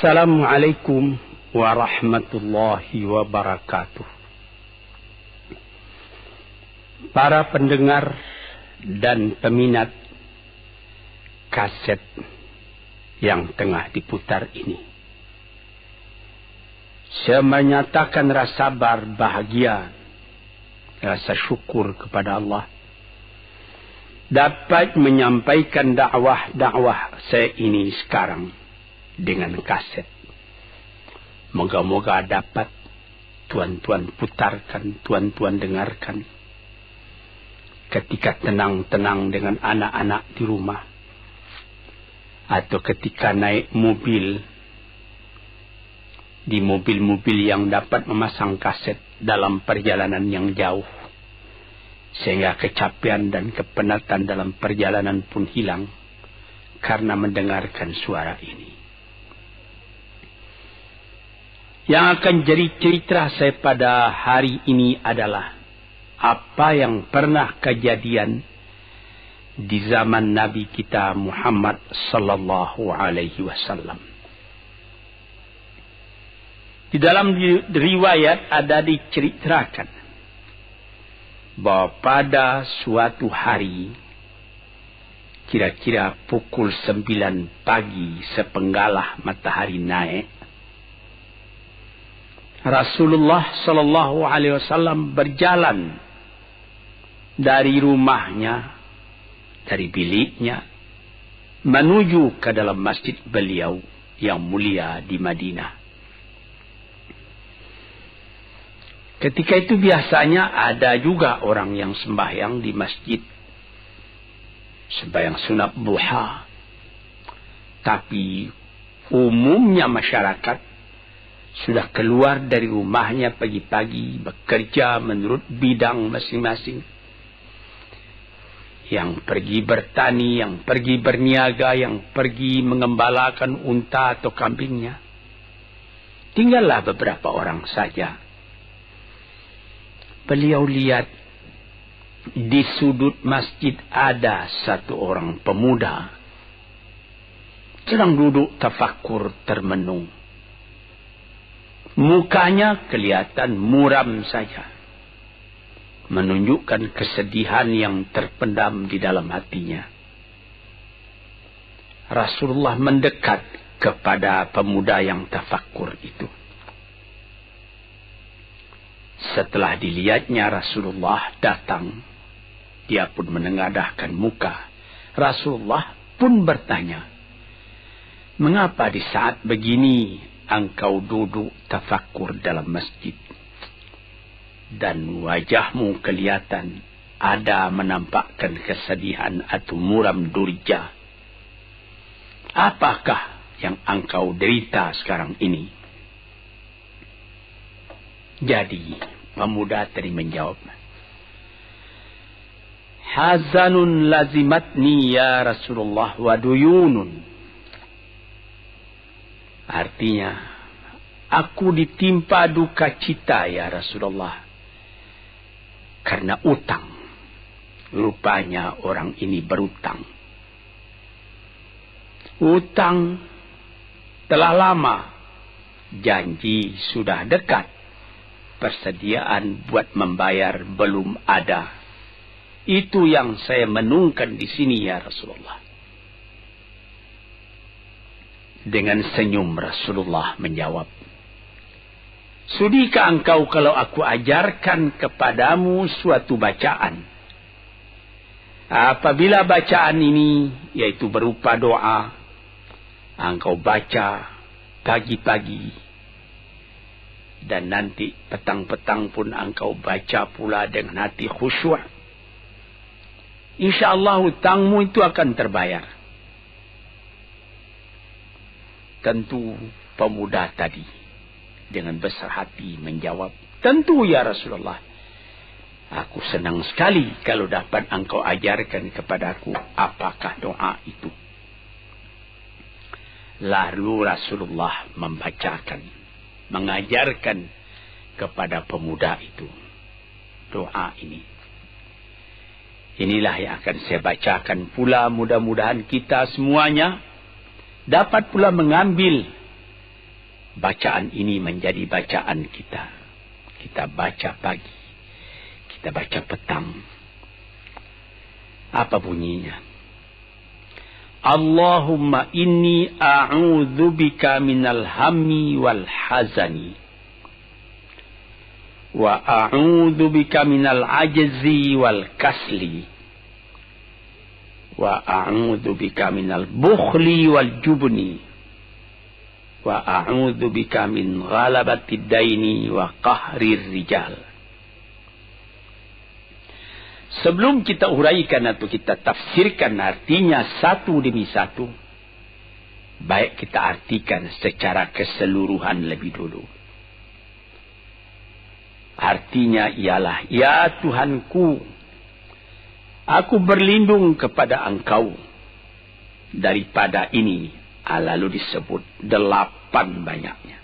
Assalamualaikum warahmatullahi wabarakatuh. Para pendengar dan peminat kaset yang tengah diputar ini, saya menyatakan rasa bahagia, rasa syukur kepada Allah dapat menyampaikan dakwah saya ini sekarang dengan kaset. Moga-moga dapat tuan-tuan putarkan, tuan-tuan dengarkan ketika tenang-tenang dengan anak-anak di rumah, atau ketika naik mobil, di mobil-mobil yang dapat memasang kaset dalam perjalanan yang jauh, sehingga kecapean dan kepenatan dalam perjalanan pun hilang karena mendengarkan suara ini. Yang akan jadi cerita saya pada hari ini adalah apa yang pernah kejadian di zaman Nabi kita Muhammad sallallahu alaihi wasallam. Di dalam riwayat ada diceritakan bahwa pada suatu hari, kira-kira pukul 9 pagi sepenggalah matahari naik, Rasulullah sallallahu alaihi wasallam berjalan dari rumahnya, dari biliknya, menuju ke dalam masjid beliau yang mulia di Madinah. Ketika itu biasanya ada juga orang yang sembahyang di masjid, sembahyang sunat duha. Tapi umumnya masyarakat sudah keluar dari rumahnya pagi-pagi, bekerja menurut bidang masing-masing. Yang pergi bertani, yang pergi berniaga, yang pergi mengembalakan unta atau kambingnya. Tinggallah beberapa orang saja. Beliau lihat di sudut masjid ada satu orang pemuda sedang duduk tafakur termenung. Mukanya kelihatan muram saja, menunjukkan kesedihan yang terpendam di dalam hatinya. Rasulullah mendekat kepada pemuda yang tafakur itu. Setelah dilihatnya Rasulullah datang, dia pun menengadahkan muka. Rasulullah pun bertanya, "Mengapa di saat begini engkau duduk tafakur dalam masjid? Dan wajahmu kelihatan ada menampakkan kesedihan atau muram durja. Apakah yang engkau derita sekarang ini?" Jadi pemuda tadi menjawab, "Hazanun lazimatni ya Rasulullah wa duyunun." Artinya, aku ditimpa duka cita ya Rasulullah karena utang. Rupanya orang ini berutang. Utang telah lama, janji sudah dekat, persediaan buat membayar belum ada. Itu yang saya menungkan di sini ya Rasulullah. Dengan senyum Rasulullah menjawab, "Sudikah engkau kalau aku ajarkan kepadamu suatu bacaan? Apabila bacaan ini, yaitu berupa doa, engkau baca pagi-pagi, dan nanti petang-petang pun engkau baca pula dengan hati khusyuk, InsyaAllah hutangmu itu akan terbayar." Tentu pemuda tadi dengan besar hati menjawab, "Tentu ya Rasulullah. Aku senang sekali kalau dapat engkau ajarkan kepadaku apakah doa itu." Lalu Rasulullah membacakan, mengajarkan kepada pemuda itu doa ini. Inilah yang akan saya bacakan pula, mudah-mudahan kita semuanya dapat pula mengambil bacaan ini menjadi bacaan kita. Kita baca pagi, kita baca petang. Apa bunyinya? Allahumma inni a'udzubika minal hammi wal hazani. Wa a'udzubika minal ajzi wal kasli. Wa a'udzubika minal bukhli wal jubni. Wa a'udzubika min ghalabati daini wa qahrir rijal. Sebelum kita uraikan atau kita tafsirkan artinya satu demi satu, baik kita artikan secara keseluruhan lebih dulu. Artinya ialah, ya Tuhanku, aku berlindung kepada Engkau daripada ini. Lalu disebut 8 banyaknya.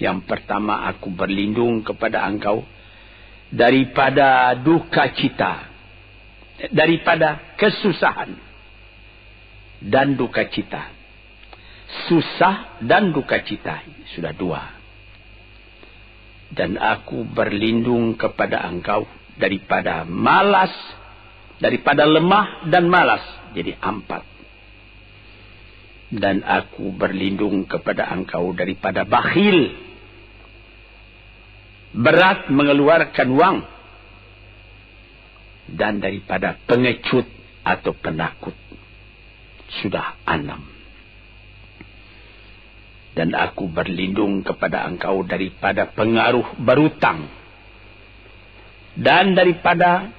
Yang pertama, aku berlindung kepada Engkau daripada duka cita, daripada kesusahan dan duka cita. Susah dan duka cita, sudah 2. Dan aku berlindung kepada Engkau daripada malas, daripada lemah dan malas, jadi 4. Dan aku berlindung kepada Engkau daripada bakhil, berat mengeluarkan uang, dan daripada pengecut atau penakut, sudah 6. Dan aku berlindung kepada Engkau daripada pengaruh berutang, dan daripada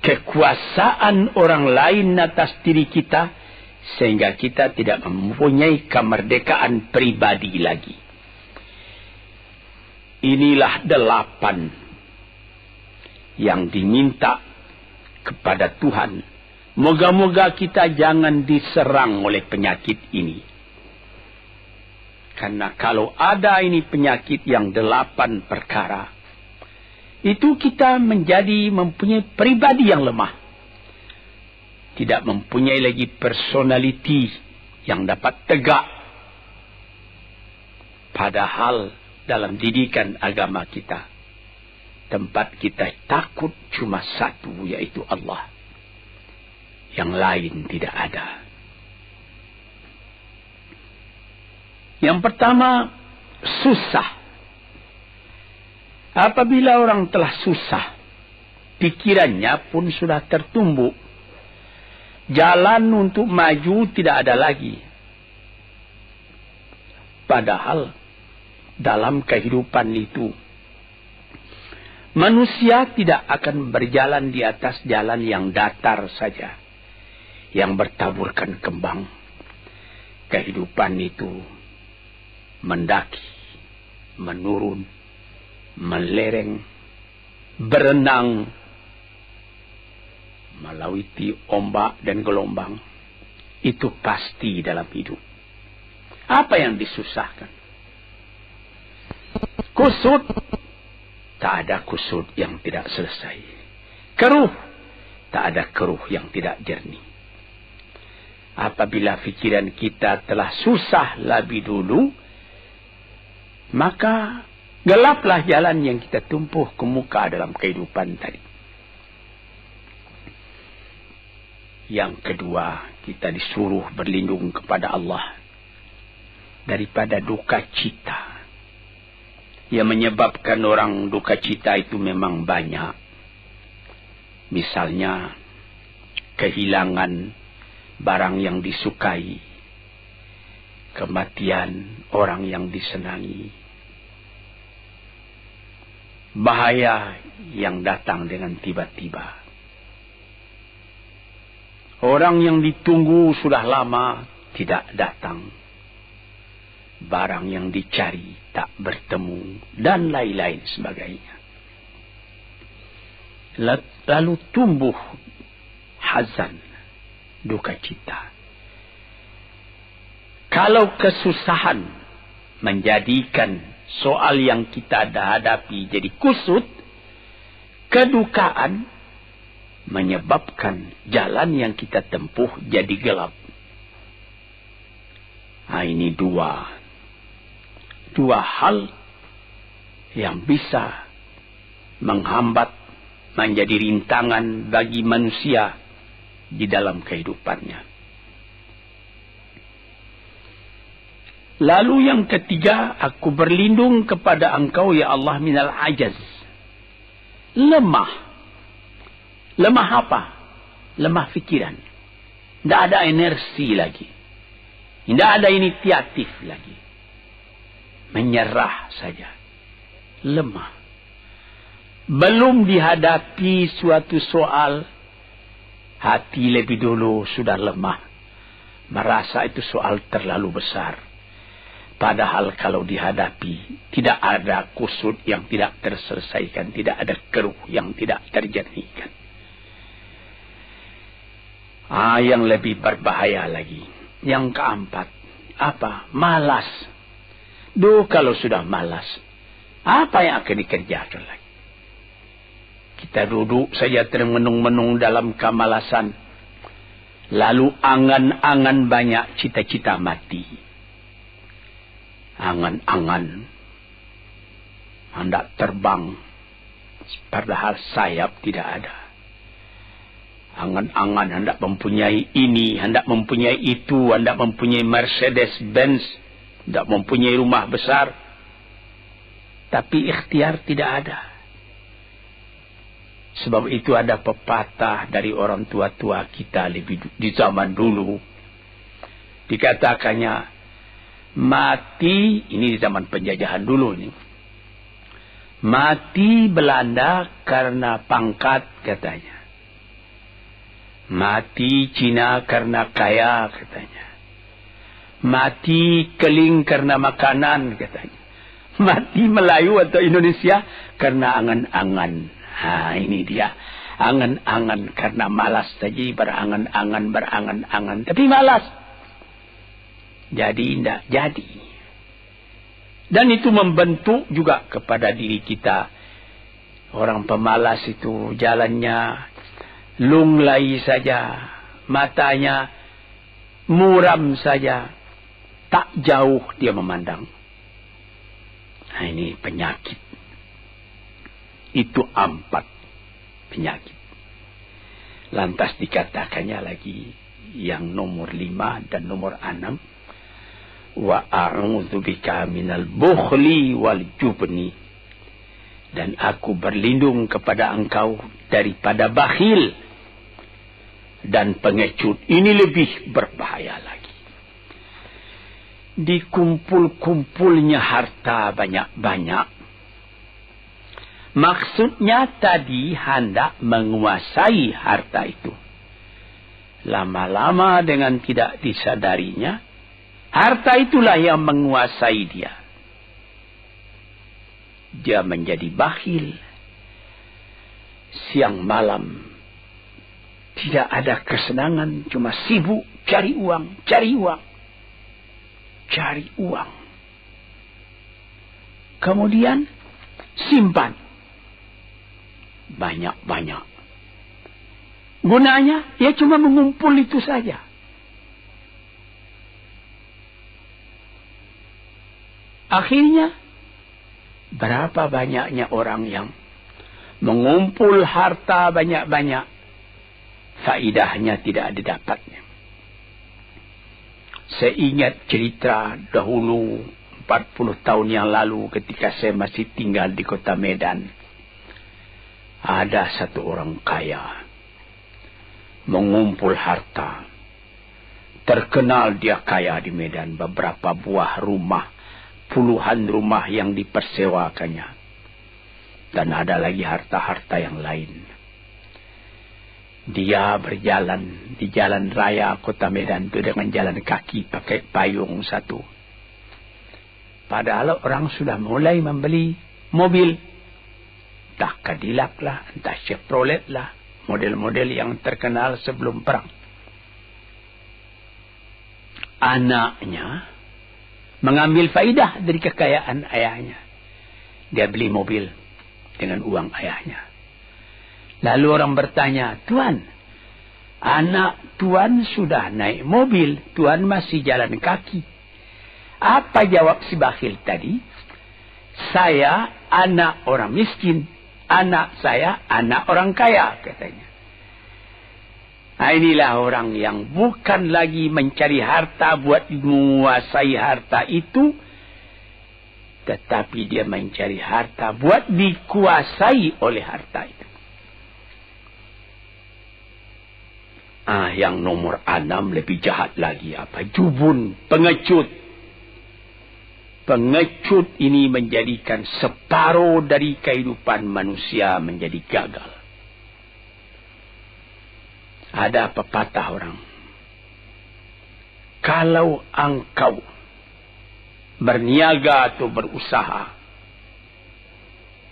kekuasaan orang lain atas diri kita, sehingga kita tidak mempunyai kemerdekaan pribadi lagi. Inilah 8 yang diminta kepada Tuhan. Moga-moga kita jangan diserang oleh penyakit ini. Karena kalau ada ini penyakit yang 8 perkara, itu kita menjadi mempunyai pribadi yang lemah. Tidak mempunyai lagi personality yang dapat tegak. Padahal dalam didikan agama kita, tempat kita takut cuma satu, yaitu Allah. Yang lain tidak ada. Yang pertama, susah. Apabila orang telah susah, pikirannya pun sudah tertumbuk. Jalan untuk maju tidak ada lagi. Padahal dalam kehidupan itu, manusia tidak akan berjalan di atas jalan yang datar saja, yang bertaburkan kembang. Kehidupan itu mendaki, menurun, melereng, berenang, melawiti ombak dan gelombang. Itu pasti dalam hidup. Apa yang disusahkan? Kusut, tak ada kusut yang tidak selesai. Keruh, tak ada keruh yang tidak jernih. Apabila fikiran kita telah susah lebih dulu, maka gelaplah jalan yang kita tumpuh ke muka dalam kehidupan tadi. Yang kedua, kita disuruh berlindung kepada Allah daripada duka cita. Yang menyebabkan orang duka cita itu memang banyak. Misalnya, kehilangan barang yang disukai, kematian orang yang disenangi, bahaya yang datang dengan tiba-tiba. Orang yang ditunggu sudah lama tidak datang. Barang yang dicari tak bertemu. Dan lain-lain sebagainya. Lalu tumbuh hazan, duka cita. Kalau kesusahan menjadikan soal yang kita hadapi jadi kusut, kedukaan menyebabkan jalan yang kita tempuh jadi gelap. Ini 2 dua hal yang bisa menghambat, menjadi rintangan bagi manusia di dalam kehidupannya. Lalu yang ketiga, aku berlindung kepada Engkau ya Allah minal ajaz. Lemah. Lemah apa? Lemah fikiran. Tidak ada energi lagi. Tidak ada inisiatif lagi. Menyerah saja. Lemah. Belum dihadapi suatu soal, hati lebih dulu sudah lemah. Merasa itu soal terlalu besar. Padahal kalau dihadapi, tidak ada kusut yang tidak terselesaikan. Tidak ada keruh yang tidak terjernihkan. Yang lebih berbahaya lagi. Yang keempat, apa? Malas. Kalau sudah malas, apa yang akan dikerjakan lagi? Kita duduk saja termenung-menung dalam kemalasan. Lalu angan-angan banyak, cita-cita mati. Angan-angan hendak terbang, padahal sayap tidak ada. Angan-angan hendak mempunyai ini, hendak mempunyai itu, hendak mempunyai Mercedes-Benz, hendak mempunyai rumah besar. Tapi ikhtiar tidak ada. Sebab itu ada pepatah dari orang tua-tua kita di zaman dulu. Dikatakannya, mati, ini di zaman penjajahan dulu ini. Mati Belanda karena pangkat katanya. Mati Cina karena kaya katanya. Mati Keling karena makanan katanya. Mati Melayu atau Indonesia karena angan-angan. Ini dia. Angan-angan karena malas saja, berangan-angan. Tapi malas. Jadi tidak jadi. Dan itu membentuk juga kepada diri kita. Orang pemalas itu jalannya lunglai saja. Matanya muram saja. Tak jauh dia memandang. Ini penyakit. Itu 4 penyakit. Lantas dikatakannya lagi yang nomor 5 dan nomor 6. Wa a'udzubika minal bukhli wal jubni. Dan aku berlindung kepada Engkau daripada bakhil dan pengecut. Ini lebih berbahaya lagi. Dikumpul-kumpulnya harta banyak-banyak. Maksudnya tadi hendak menguasai harta itu. Lama-lama dengan tidak disadarinya, harta itulah yang menguasai dia. Dia menjadi bakhil. Siang malam tidak ada kesenangan, cuma sibuk cari uang. Kemudian simpan banyak-banyak. Gunanya ya cuma mengumpul itu saja. Akhirnya berapa banyaknya orang yang mengumpul harta banyak-banyak, faidahnya tidak didapatnya. Saya ingat cerita dahulu 40 tahun yang lalu ketika saya masih tinggal di kota Medan. Ada satu orang kaya mengumpul harta. Terkenal dia kaya di Medan, beberapa buah rumah, puluhan rumah yang dipersewakannya. Dan ada lagi harta-harta yang lain. Dia berjalan di jalan raya kota Medan itu dengan jalan kaki pakai payung satu. Padahal orang sudah mulai membeli mobil. Entah Cadillac lah, entah Chevrolet lah. Model-model yang terkenal sebelum perang. Anaknya mengambil faidah dari kekayaan ayahnya. Dia beli mobil dengan uang ayahnya. Lalu orang bertanya, Tuan, anak Tuan sudah naik mobil, Tuan masih jalan kaki. Apa jawab si bakhil tadi? Saya anak orang miskin. Anak saya anak orang kaya, katanya. Nah, inilah orang yang bukan lagi mencari harta buat menguasai harta itu, tetapi dia mencari harta buat dikuasai oleh harta itu. Yang nomor 6 lebih jahat lagi. Apa? Jubun, pengecut. Pengecut ini menjadikan separuh dari kehidupan manusia menjadi gagal. Ada pepatah orang. Kalau engkau berniaga atau berusaha,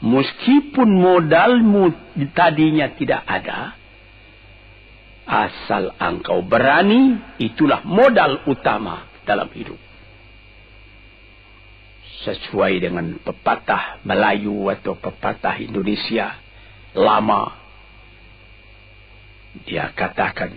meskipun modalmu tadinya tidak ada, asal engkau berani, itulah modal utama dalam hidup. Sesuai dengan pepatah Melayu atau pepatah Indonesia lama, dia katakan,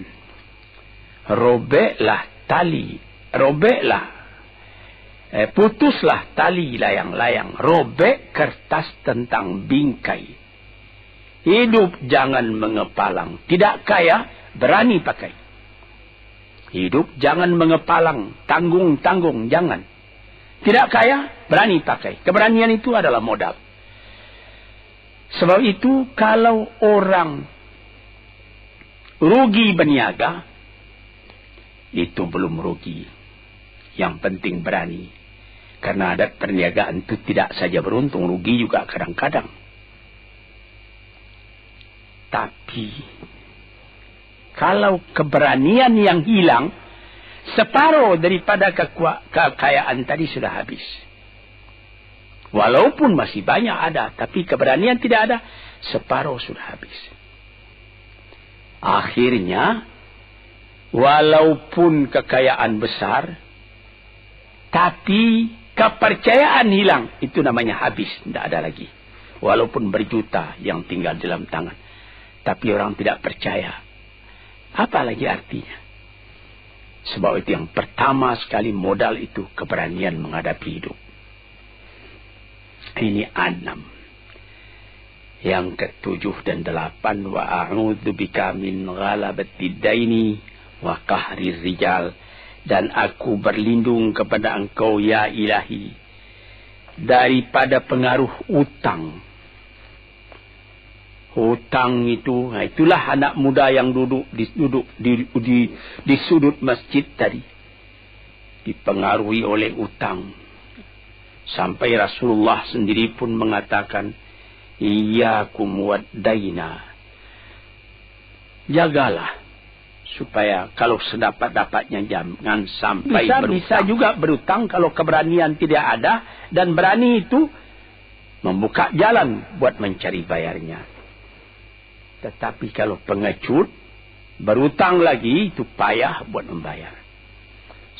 putuslah tali layang-layang, robek kertas tentang bingkai. Hidup jangan mengepalang, tidak kaya berani pakai. Hidup jangan mengepalang, tanggung-tanggung jangan. Tidak kaya, berani pakai. Keberanian itu adalah modal. Sebab itu, kalau orang rugi berniaga, itu belum rugi. Yang penting berani. Karena adat perniagaan itu tidak saja beruntung, rugi juga kadang-kadang. Tapi, kalau keberanian yang hilang, separuh daripada kekayaan tadi sudah habis. Walaupun masih banyak ada, tapi keberanian tidak ada, separuh sudah habis. Akhirnya, walaupun kekayaan besar, tapi kepercayaan hilang, itu namanya habis, tidak ada lagi. Walaupun berjuta yang tinggal dalam tangan, tapi orang tidak percaya. Apa lagi artinya? Sebab itu yang pertama sekali modal itu keberanian menghadapi hidup. Ini 6. Yang ke-7 dan 8. Wa a'udzu bika min ghalabati daini wa qahri rijal. Dan aku berlindung kepada engkau ya ilahi daripada pengaruh utang. Hutang itu, itulah anak muda yang duduk di sudut masjid tadi. Dipengaruhi oleh utang. Sampai Rasulullah sendiri pun mengatakan, Iyyakum wad-daina. Jagalah. Supaya kalau sedapat-dapatnya jangan sampai berutang. Bisa juga berutang kalau keberanian tidak ada. Dan berani itu membuka jalan buat mencari bayarnya. Tetapi kalau pengecut, berutang lagi, itu payah buat membayar.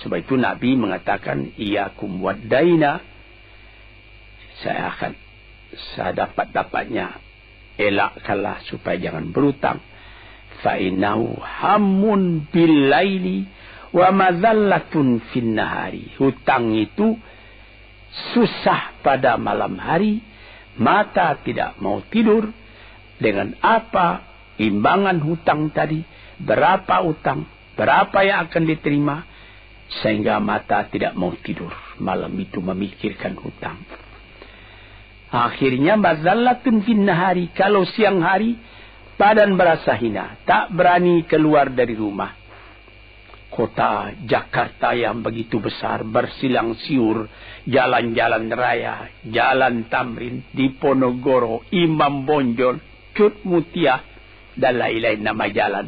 Sebab itu Nabi mengatakan, Iyyakum wad-daina. Saya dapat-dapatnya, elakkanlah supaya jangan berutang. Fa'innahu hammun bil-laili wa madhallatun fin-nahari. Hutang itu susah pada malam hari, mata tidak mau tidur. Dengan apa imbangan hutang tadi, berapa hutang, berapa yang akan diterima, sehingga mata tidak mau tidur malam itu memikirkan hutang. Akhirnya mazallatun fin nahari, kalau siang hari badan berasa hina, tak berani keluar dari rumah. Kota Jakarta yang begitu besar, bersilang siur, jalan-jalan raya, jalan Tamrin, Diponegoro, Imam Bonjol, Cut Mutia, dan lain-lain nama jalan.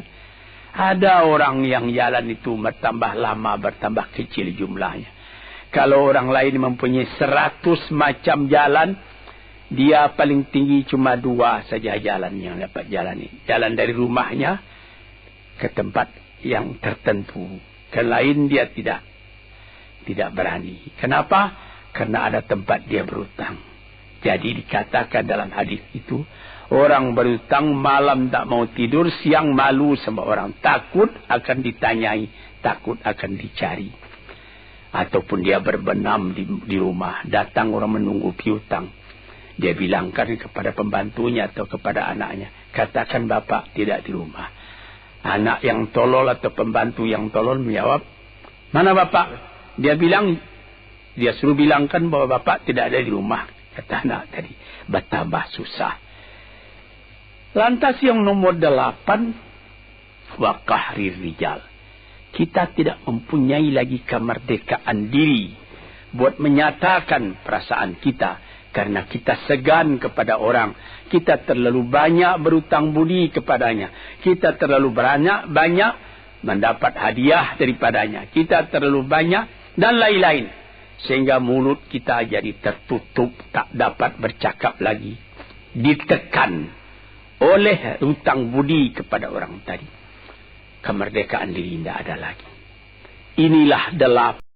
Ada orang yang jalan itu bertambah lama, bertambah kecil jumlahnya. Kalau orang lain mempunyai 100 macam jalan, dia paling tinggi cuma 2 saja jalan yang dapat jalani. Jalan dari rumahnya ke tempat yang tertentu. Ke lain dia tidak berani. Kenapa? Karena ada tempat dia berutang. Jadi dikatakan dalam hadis itu, orang berutang malam tak mau tidur, siang malu sama orang. Takut akan ditanyai, takut akan dicari. Ataupun dia berbenam di rumah. Datang orang menunggu piutang. Dia bilangkan kepada pembantunya atau kepada anaknya. Katakan bapak tidak di rumah. Anak yang tolol atau pembantu yang tolol menjawab, mana bapak? Dia suruh bilangkan bahwa bapak tidak ada di rumah. Kata anak tadi. Bertambah susah. Lantas yang nomor 8. Wa qahrir rijal. Kita tidak mempunyai lagi kemerdekaan diri buat menyatakan perasaan kita karena kita segan kepada orang. Kita terlalu banyak berutang budi kepadanya. Kita terlalu banyak mendapat hadiah daripadanya. Kita terlalu banyak dan lain-lain. Sehingga mulut kita jadi tertutup, tak dapat bercakap lagi. Ditekan oleh hutang budi kepada orang tadi. Kemerdekaan diri tidak ada lagi. Inilah 8